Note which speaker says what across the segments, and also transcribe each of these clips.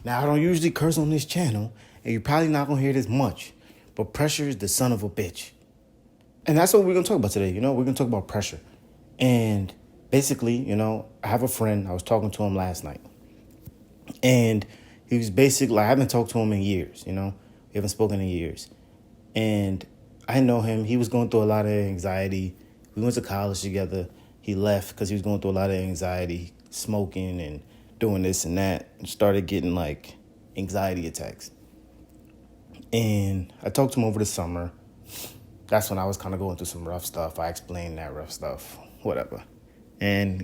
Speaker 1: Now, I don't usually curse on this channel, and you're probably not going to hear this much, but pressure is the son of a bitch. And that's what we're going to talk about today. We're going to talk about pressure. And basically, I have a friend. I was talking to him last night. And he was basically, I haven't talked to him in years, We haven't spoken in years. And I know him. He was going through a lot of anxiety. We went to college together. He left because he was going through a lot of anxiety, smoking and doing this and that, and started getting like anxiety attacks. And I talked to him over the summer. That's when I was kind of going through some rough stuff. I explained that rough stuff, whatever. And,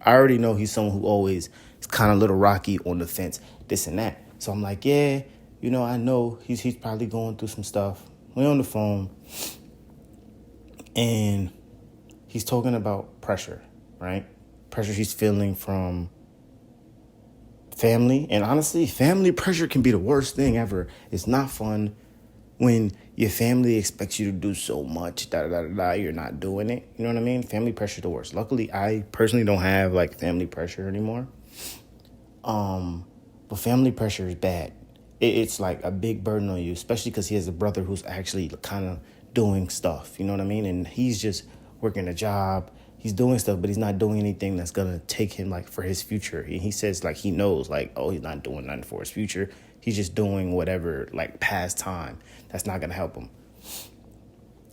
Speaker 1: I already know he's someone who always is kind of a little rocky on the fence, this and that. So I'm like, yeah, I know he's probably going through some stuff. We're on the phone, and he's talking about pressure, right? Pressure he's feeling from family. And honestly, family pressure can be the worst thing ever. It's not fun when your family expects you to do so much, you're not doing it. You know what I mean? Family pressure is the worst. Luckily, I personally don't have like family pressure anymore. But family pressure is bad. It's like a big burden on you, especially because he has a brother who's actually kind of doing stuff. You know what I mean? And he's just working a job. He's doing stuff, but he's not doing anything that's going to take him like for his future. And he says like he knows like, oh, he's not doing nothing for his future. He's just doing whatever like past time that's not going to help him.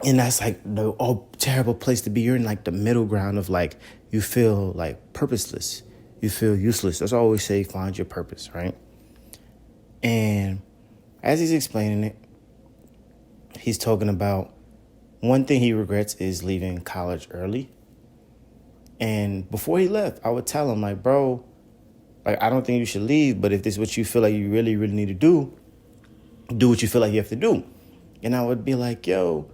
Speaker 1: And that's like the terrible place to be. You're in like the middle ground of like you feel like purposeless. You feel useless. That's why I always say find your purpose, right? And as he's explaining it, he's talking about one thing he regrets is leaving college early. And before he left, I would tell him, like, bro, like, I don't think you should leave, but if this is what you feel like you really, really need to do what you feel like you have to do. And I would be like, yo,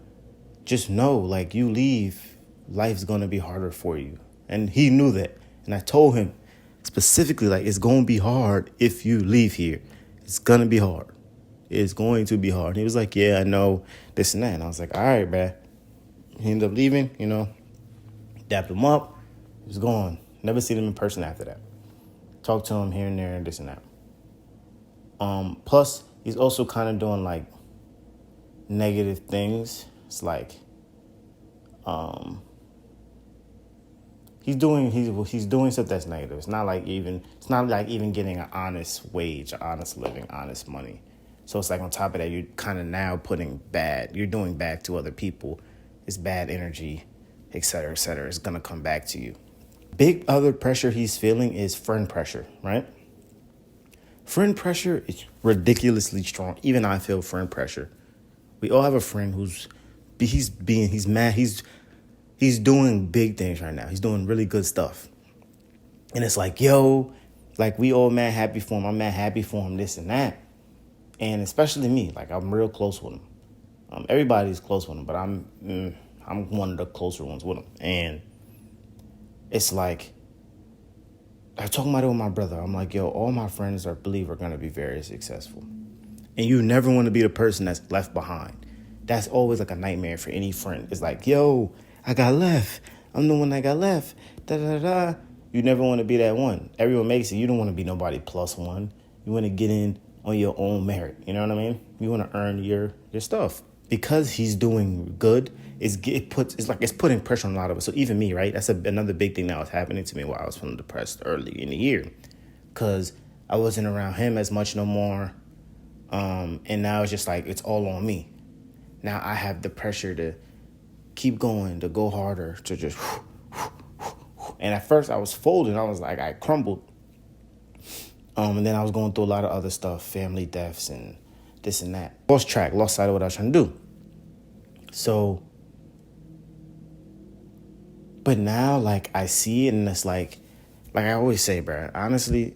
Speaker 1: just know, like, you leave, life's going to be harder for you. And he knew that. And I told him specifically, like, it's going to be hard if you leave here. It's going to be hard. It's going to be hard. And he was like, yeah, I know, this and that. And I was like, all right, bruh. He ended up leaving, dapped him up. He was gone. Never seen him in person after that. Talked to him here and there and this and that. Plus, he's also kind of doing, like, negative things. It's like, he's doing stuff that's negative. It's not like even getting an honest wage, honest living, honest money. So it's like on top of that, you're kind of now you're doing bad to other people. It's bad energy, et cetera, et cetera. It's going to come back to you. Big other pressure he's feeling is friend pressure, right? Friend pressure is ridiculously strong. Even I feel friend pressure. We all have a friend he's mad. He's doing big things right now. He's doing really good stuff. And it's like, yo, like we all mad happy for him. I'm mad happy for him, this and that. And especially me, like I'm real close with him. Everybody's close with him, but I'm one of the closer ones with him. And it's like, I talking about it with my brother. I'm like, yo, all my friends are going to be very successful. And you never want to be the person that's left behind. That's always like a nightmare for any friend. It's like, yo, I got left. I'm the one that got left. Da-da-da-da. You never want to be that one. Everyone makes it. You don't want to be nobody plus one. You want to get in on your own merit. You know what I mean? You want to earn your stuff. Because he's doing good, it's putting pressure on a lot of us. So even me, right? That's another big thing that was happening to me while I was feeling depressed early in the year. Because I wasn't around him as much no more. And now it's just like, it's all on me. Now I have the pressure to keep going, to go harder, to just... And at first I was folding. I was like, I crumbled. And then I was going through a lot of other stuff, family deaths and this and that. Lost sight of what I was trying to do. So, but now, like, I see it and it's like I always say, bro, honestly,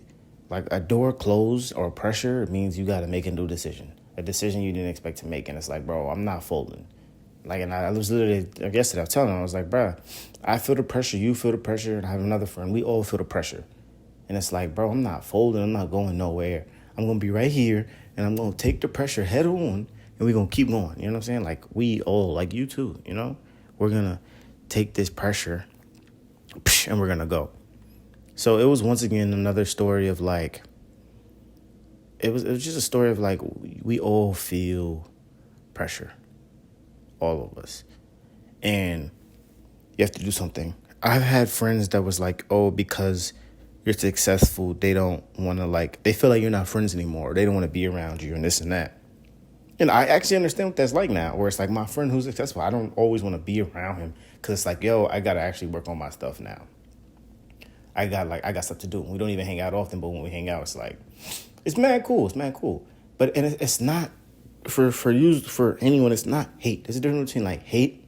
Speaker 1: like a door closed or pressure means you got to make a new decision. A decision you didn't expect to make. And it's like, bro, I'm not folding. Like, and I was literally, yesterday I was telling him, I was like, bro, I feel the pressure, you feel the pressure, and I have another friend. We all feel the pressure. And it's like, bro, I'm not folding. I'm not going nowhere. I'm going to be right here, and I'm going to take the pressure head on, and we're going to keep going. You know what I'm saying? Like, we all, like you too, we're going to take this pressure, and we're going to go. So it was once again another story of, like, it was just a story of like we all feel pressure, all of us, and you have to do something. I've had friends that was like, oh, because you're successful, they don't want to like, they feel like you're not friends anymore. They don't want to be around you and this and that. And I actually understand what that's like now, where it's like my friend who's successful, I don't always want to be around him because it's like, yo, I got to actually work on my stuff now. I got stuff to do. We don't even hang out often, but when we hang out, it's like, it's mad cool. It's mad cool. But and it's not for anyone. It's not hate. There's a difference between like hate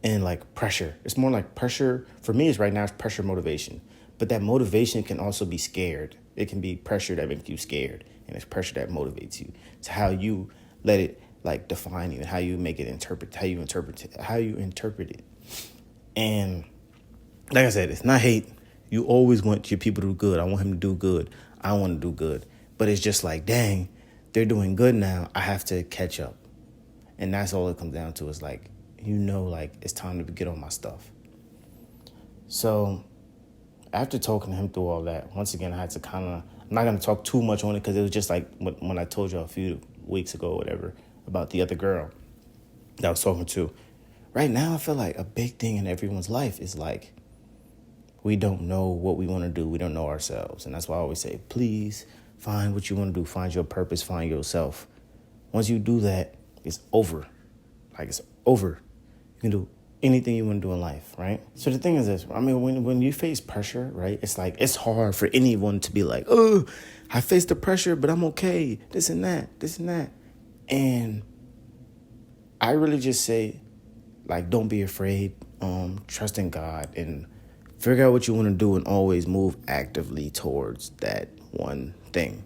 Speaker 1: and like pressure. It's more like pressure. For me, it's right now, it's pressure motivation. But that motivation can also be scared. It can be pressure that makes you scared. And it's pressure that motivates you. It's how you let it like define you and how you make it how you interpret it. And like I said, it's not hate. You always want your people to do good. I want him to do good. I want to do good. But it's just like, dang, they're doing good now. I have to catch up. And that's all it comes down to is like, like it's time to get on my stuff. So after talking to him through all that, once again, I had to I'm not going to talk too much on it because it was just like when I told you a few weeks ago or whatever about the other girl that I was talking to. Right now, I feel like a big thing in everyone's life is like, we don't know what we want to do. We don't know ourselves. And that's why I always say, please find what you want to do. Find your purpose. Find yourself. Once you do that, it's over. Like, it's over. You can do anything you want to do in life, right? So the thing is this. I mean, when you face pressure, right, it's like, it's hard for anyone to be like, oh, I faced the pressure, but I'm okay. This and that. And I really just say, like, don't be afraid. Trust in God and figure out what you want to do and always move actively towards that one thing.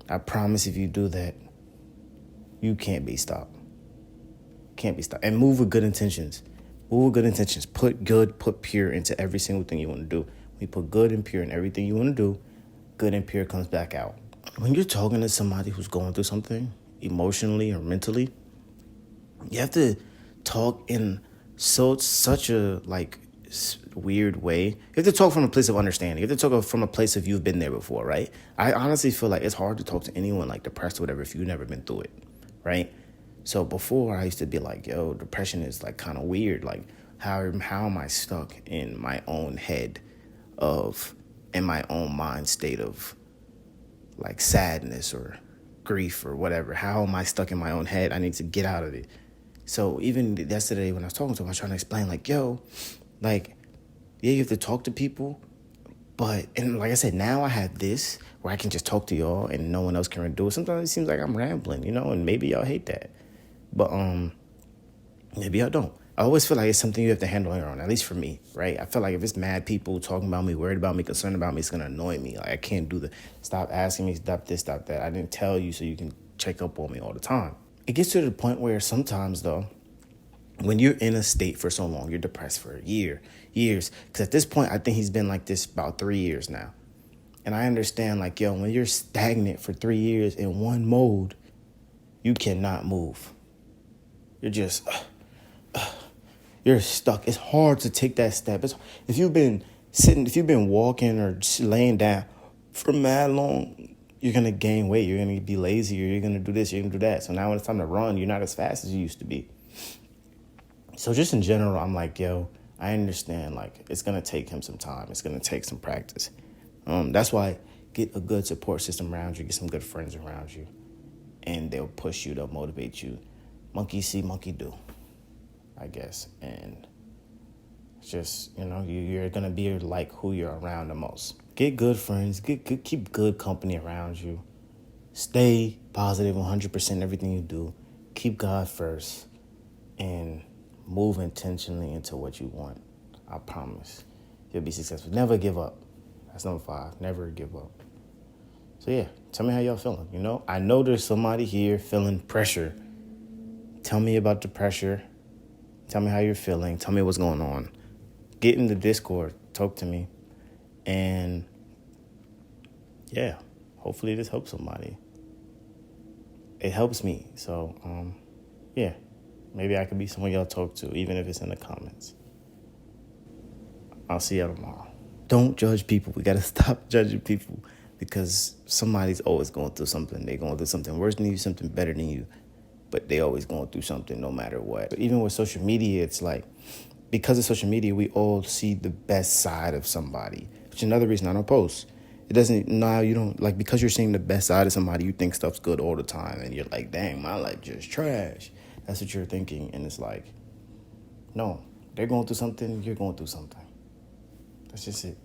Speaker 1: I promise if you do that, you can't be stopped. Can't be stopped. And move with good intentions. Put good, put pure into every single thing you want to do. When you put good and pure in everything you want to do, good and pure comes back out. When you're talking to somebody who's going through something emotionally or mentally, you have to talk in such a like weird way. You have to talk from a place of understanding. You have to talk from a place of you've been there before, right? I honestly feel like it's hard to talk to anyone like depressed or whatever if you've never been through it, right? So before I used to be like, yo, depression is like kind of weird. Like how am I stuck in my own head in my own mind state of like sadness or grief or whatever? How am I stuck in my own head? I need to get out of it. So even yesterday when I was talking to him, I was trying to explain like, yo, like, yeah, you have to talk to people. But, and like I said, now I have this where I can just talk to y'all and no one else can do it. Sometimes it seems like I'm rambling, and maybe y'all hate that. But maybe y'all don't. I always feel like it's something you have to handle on your own, at least for me, right? I feel like if it's mad people talking about me, worried about me, concerned about me, it's going to annoy me. Like, I can't do that. Stop asking me, stop this, stop that. I didn't tell you so you can check up on me all the time. It gets to the point where sometimes, though, when you're in a state for so long, you're depressed for years. Because at this point, I think he's been like this about 3 years now. And I understand, like, yo, when you're stagnant for 3 years in one mode, you cannot move. You're just, you're stuck. It's hard to take that step. If you've been walking or just laying down for mad long, you're going to gain weight. You're going to be lazy, or you're going to do this, you're going to do that. So now when it's time to run, you're not as fast as you used to be. So just in general, I'm like, yo, I understand, like, it's going to take him some time. It's going to take some practice. That's why get a good support system around you. Get some good friends around you. And they'll push you. They'll motivate you. Monkey see, monkey do, I guess. And it's just, you're going to be like who you're around the most. Get good friends. Keep good company around you. Stay positive 100% everything you do. Keep God first. And move intentionally into what you want. I promise you'll be successful. Never give up. That's number 5. Never give up. So yeah, tell me how y'all feeling. I know there's somebody here feeling pressure. Tell me about the pressure. Tell me how you're feeling. Tell me what's going on. Get in the Discord. Talk to me. And yeah, hopefully this helps somebody. It helps me. So yeah. Maybe I could be someone y'all talk to, even if it's in the comments. I'll see y'all tomorrow. Don't judge people. We got to stop judging people. because somebody's always going through something. They're going through something worse than you, something better than you, but they always going through something no matter what. But even with social media, it's like, because of social media, we all see the best side of somebody, which is another reason I don't post. It doesn't, no, you don't, like, because you're seeing the best side of somebody, you think stuff's good all the time, and you're like, dang, my life just trash. That's what you're thinking, and it's like, no, they're going through something, you're going through something. That's just it.